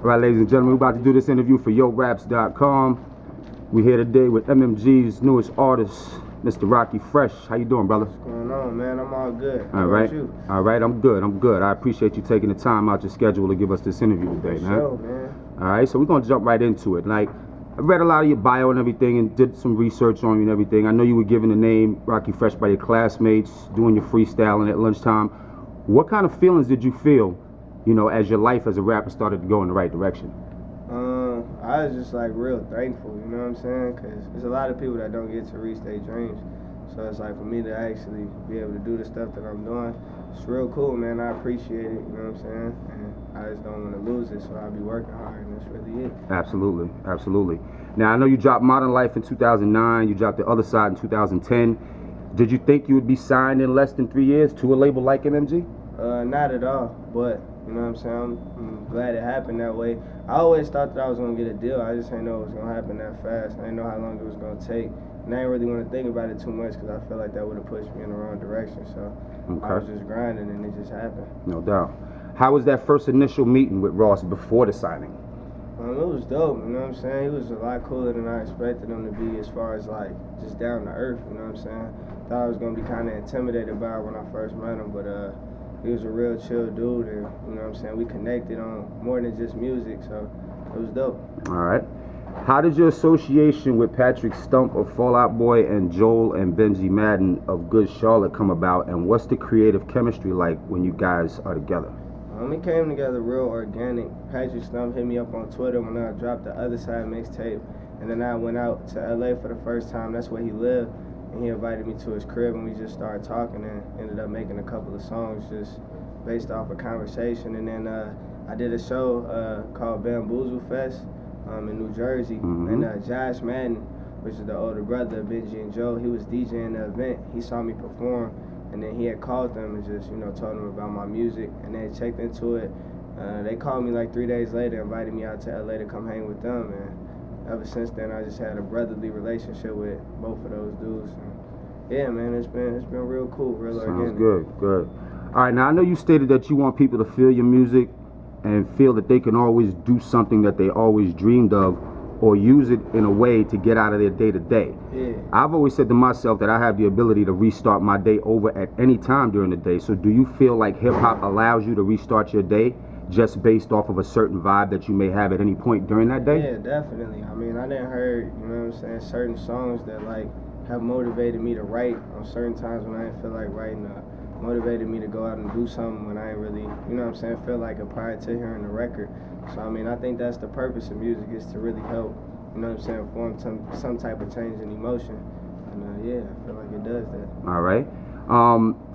All right, ladies and gentlemen, we're about to do this interview for YoRaps.com. We're here today with MMG's newest artist, Mr. Rockie Fresh. How you doing, brother? What's going on, man? I'm all good. All right. All right, I'm good. I appreciate you taking the time out your schedule to give us this interview today, man. Sure, man. All right, so we're going to jump right into it. Like, I read a lot of your bio and everything and did some research on you and everything. I know you were given the name Rockie Fresh by your classmates, doing your freestyling at lunchtime. What kind of feelings did you feel, you know, as your life as a rapper started to go in the right direction? I was just like real thankful, you know what I'm saying? Because there's a lot of people that don't get to reach their dreams. So it's like for me to actually be able to do the stuff that I'm doing, it's real cool, man. I appreciate it, you know what I'm saying? And I just don't want to lose it, so I'll be working hard, and that's really it. Absolutely, absolutely. Now, I know you dropped Modern Life in 2009, you dropped The Other Side in 2010. Did you think you would be signed in less than 3 years to a label like MMG? Not at all, but you know what I'm saying? I'm glad it happened that way. I always thought that I was going to get a deal. I just didn't know it was going to happen that fast. I didn't know how long it was going to take. And I didn't really want to think about it too much because I feel like that would have pushed me in the wrong direction. So I was just grinding and it just happened. No doubt. How was that first initial meeting with Ross before the signing? It was dope, you know what I'm saying? He was a lot cooler than I expected him to be as far as like just down to earth, you know what I'm saying? Thought I was going to be kind of intimidated by it when I first met him, but he was a real chill dude, and you know what I'm saying, we connected on more than just music, so it was dope. All right. How did your association with Patrick Stump of Fall Out Boy and Joel and Benji Madden of Good Charlotte come about, and what's the creative chemistry like when you guys are together? It came together real organic. Patrick Stump hit me up on Twitter when I dropped The Other Side mixtape, and then I went out to LA for the first time. That's where he lived. And he invited me to his crib, and we just started talking and ended up making a couple of songs just based off a conversation. And then I did a show called Bamboozle Fest in New Jersey. And Josh Madden, which is the older brother of Benji and Joe, he was DJing the event. He saw me perform, and then he had called them and just, you know, told them about my music. And they checked into it. They called me like 3 days later, invited me out to LA to come hang with them. And ever since then, I just had a brotherly relationship with both of those dudes. And yeah, man, it's been real cool, real organic. Sounds good. All right, now I know you stated that you want people to feel your music and feel that they can always do something that they always dreamed of, or use it in a way to get out of their day-to-day. Yeah. I've always said to myself that I have the ability to restart my day over at any time during the day. So do you feel like hip-hop allows you to restart your day just based off of a certain vibe that you may have at any point during that day? Yeah, definitely. I mean, I didn't heard, you know what I'm saying, certain songs that like have motivated me to write on certain times when I didn't feel like writing, motivated me to go out and do something when I ain't really, you know what I'm saying, feel like it prior to hearing the record. So I mean, I think that's the purpose of music, is to really help, you know what I'm saying, form some type of change in emotion. And yeah, I feel like it does that. All right.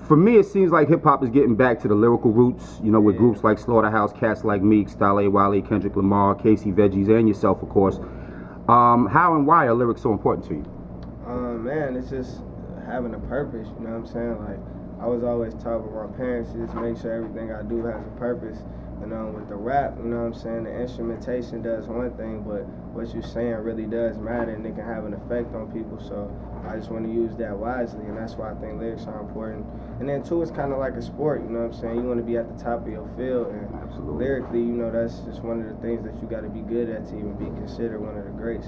For me, it seems like hip-hop is getting back to the lyrical roots, you know, with groups like Slaughterhouse, cats like Meek, Style A, Wale, Kendrick Lamar, Casey Veggies, and yourself, of course. How and why are lyrics so important to you? Man, it's just having a purpose, you know what I'm saying? Like, I was always taught by my parents to just make sure everything I do has a purpose. And with the rap, you know what I'm saying, the instrumentation does one thing, but what you're saying really does matter, and it can have an effect on people. So I just want to use that wisely, and that's why I think lyrics are important. And then too, it's kind of like a sport, you know what I'm saying? You want to be at the top of your field, and lyrically, you know, that's just one of the things that you got to be good at to even be considered one of the greats.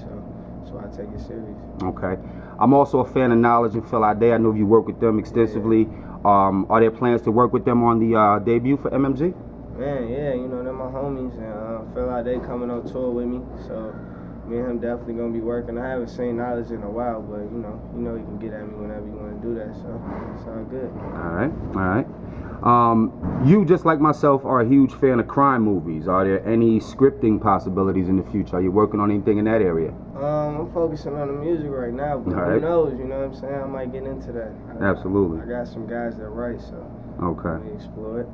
So I take it serious. Okay. I'm also a fan of Knowledge and Phil Ade. I know you work with them extensively. Yeah. Are there plans to work with them on the debut for MMG? Man, yeah, you know, they're my homies, and I feel like they coming on tour with me, so me and him definitely gonna be working. I haven't seen Knowledge in a while, but you know, he can get at me whenever you want to do that, so it's all good. All right. You, just like myself, are a huge fan of crime movies. Are there any scripting possibilities in the future? Are you working on anything in that area? I'm focusing on the music right now, but who knows, you know what I'm saying? I might get into that. Absolutely. I got some guys that write, so let me explore it.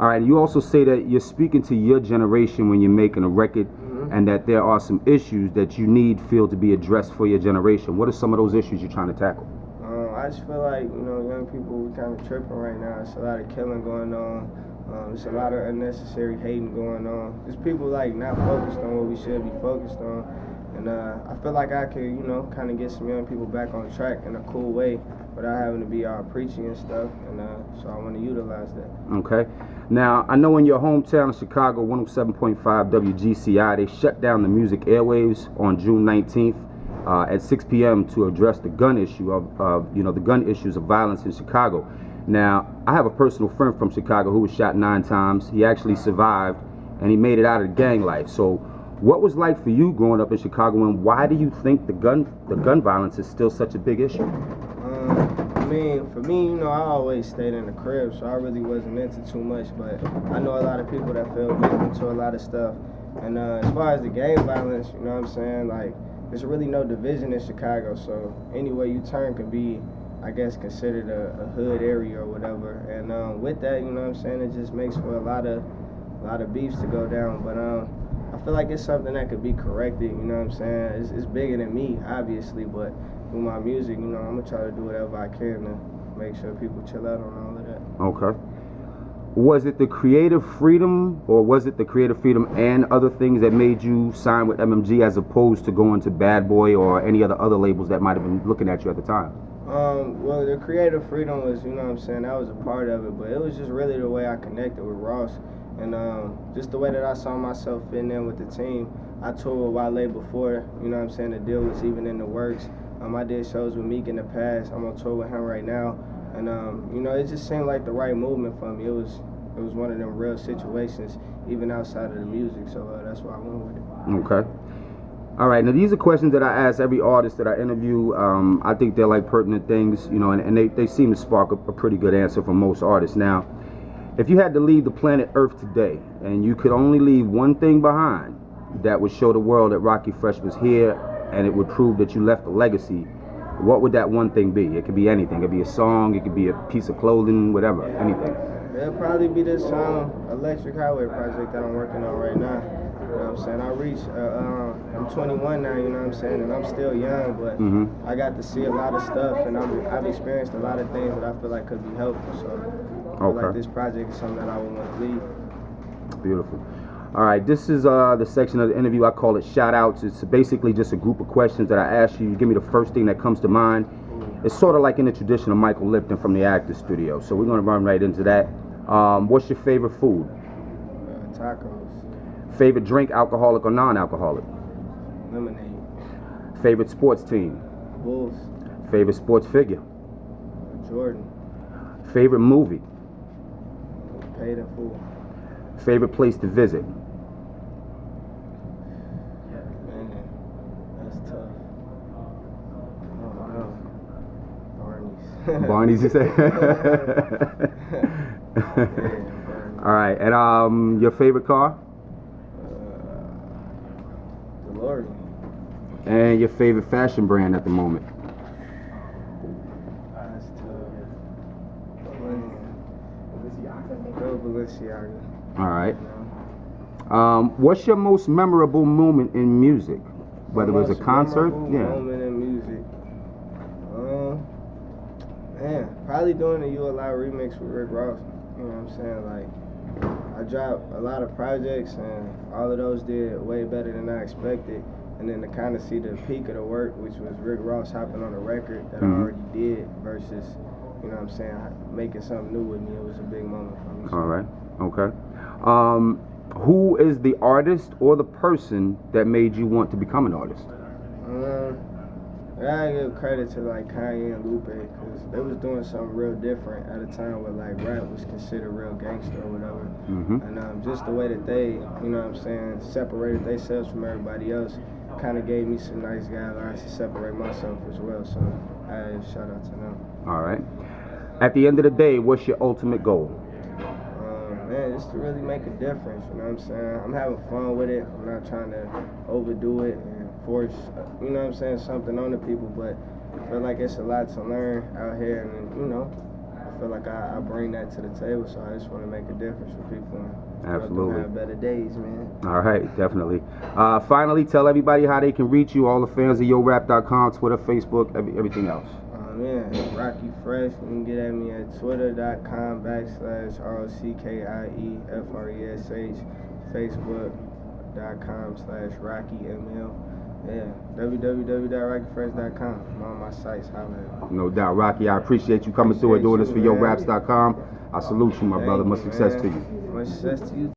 All right, you also say that you're speaking to your generation when you're making a record, and that there are some issues that you feel to be addressed for your generation. What are some of those issues you're trying to tackle? I just feel like, you know, young people, we kind of tripping right now. It's a lot of killing going on. There's a lot of unnecessary hating going on. There's people like not focused on what we should be focused on. And I feel like I could, you know, kind of get some young people back on track in a cool way without having to be all preachy and stuff. And so I want to utilize that. Okay. Now, I know in your hometown of Chicago, 107.5 WGCI, they shut down the music airwaves on June 19th at 6 p.m. to address the gun issue the gun issues of violence in Chicago. Now, I have a personal friend from Chicago who was shot 9 times. He actually survived, and he made it out of the gang life. So, what was like for you growing up in Chicago, and why do you think the gun violence is still such a big issue? I mean, for me, you know, I always stayed in the crib, so I really wasn't into too much. But I know a lot of people that fell victim to a lot of stuff. And as far as the gang violence, you know what I'm saying? Like, there's really no division in Chicago, so anywhere you turn could be, I guess, considered a hood area or whatever. And with that, you know what I'm saying, it just makes for a lot of beefs to go down. But I feel like it's something that could be corrected, you know what I'm saying? It's bigger than me, obviously, but with my music, you know, I'm gonna try to do whatever I can to make sure people chill out on all of that. Okay. Was it the creative freedom, or was it the creative freedom and other things that made you sign with MMG as opposed to going to Bad Boy or any other labels that might have been looking at you at the time? Well, the creative freedom was, you know what I'm saying, that was a part of it, but it was just really the way I connected with Ross. And just the way that I saw myself fitting in with the team. I toured with Wale before, you know what I'm saying, the deal was even in the works. I did shows with Meek in the past. I'm on tour with him right now. And, you know, it just seemed like the right movement for me. It was one of them real situations, even outside of the music. So that's why I went with it. Okay. All right. Now, these are questions that I ask every artist that I interview. I think they're like pertinent things, you know, and they seem to spark a pretty good answer for most artists. Now, if you had to leave the planet Earth today and you could only leave one thing behind that would show the world that Rockie Fresh was here and it would prove that you left a legacy, what would that one thing be? It could be anything. It could be a song, it could be a piece of clothing, whatever, anything. It'll probably be this Electric Highway project that I'm working on right now. You know what I'm saying? I'm 21 now, you know what I'm saying, and I'm still young, but I got to see a lot of stuff, and I've experienced a lot of things that I feel like could be helpful, so I feel like this project is something that I would want to lead. Beautiful. All right, this is the section of the interview. I call it shout outs. It's basically just a group of questions that I ask you. You give me the first thing that comes to mind. It's sort of like in the tradition of Michael Lipton from the Actors Studio. So we're going to run right into that. What's your favorite food? Tacos. Favorite drink, alcoholic or non-alcoholic? Lemonade. Favorite sports team? Bulls. Favorite sports figure? Jordan. Favorite movie? Paid in Full. Favorite place to visit? Man, that's tough. Oh, no. Barney's, you say? All right, and your favorite car? DeLorean. And your favorite fashion brand at the moment? That's tough. Balenciaga. All right. What's your most memorable moment in music? Whether it was a concert? Moment in music. Man, probably doing the You Allow remix with Rick Ross. You know what I'm saying? Like, I dropped a lot of projects, and all of those did way better than I expected. And then to kind of see the peak of the work, which was Rick Ross hopping on a record that I already did, versus, you know what I'm saying, making something new with me, it was a big moment for me. All right. Okay. Who is the artist or the person that made you want to become an artist? I gotta give credit to like Kanye and Lupe, because they was doing something real different at a time where like rap was considered real gangster or whatever. And just the way that they, you know what I'm saying, separated themselves from everybody else kind of gave me some nice guidelines to separate myself as well. So I shout out to them. All right. At the end of the day, what's your ultimate goal? Man, just to really make a difference, you know what I'm saying? I'm having fun with it. I'm not trying to overdo it and force, you know what I'm saying, something on the people, but I feel like it's a lot to learn out here, and, you know, I feel like I bring that to the table, so I just want to make a difference for people and Absolutely. help them have better days, man. All right, definitely. Finally, tell everybody how they can reach you, all the fans of YoRap.com, Twitter, Facebook, everything else. Yeah, Rockie Fresh. You can get at me at twitter.com/ROCKIEFRESH, Facebook.com/RockieML. Yeah, www.rockyfresh.com. All my sites, holla. No doubt, Rocky. I appreciate you coming through and doing this for Appreciate you, man. YoRaps.com. I salute you, my brother. Much Thank you, success man. to you. Much success to you.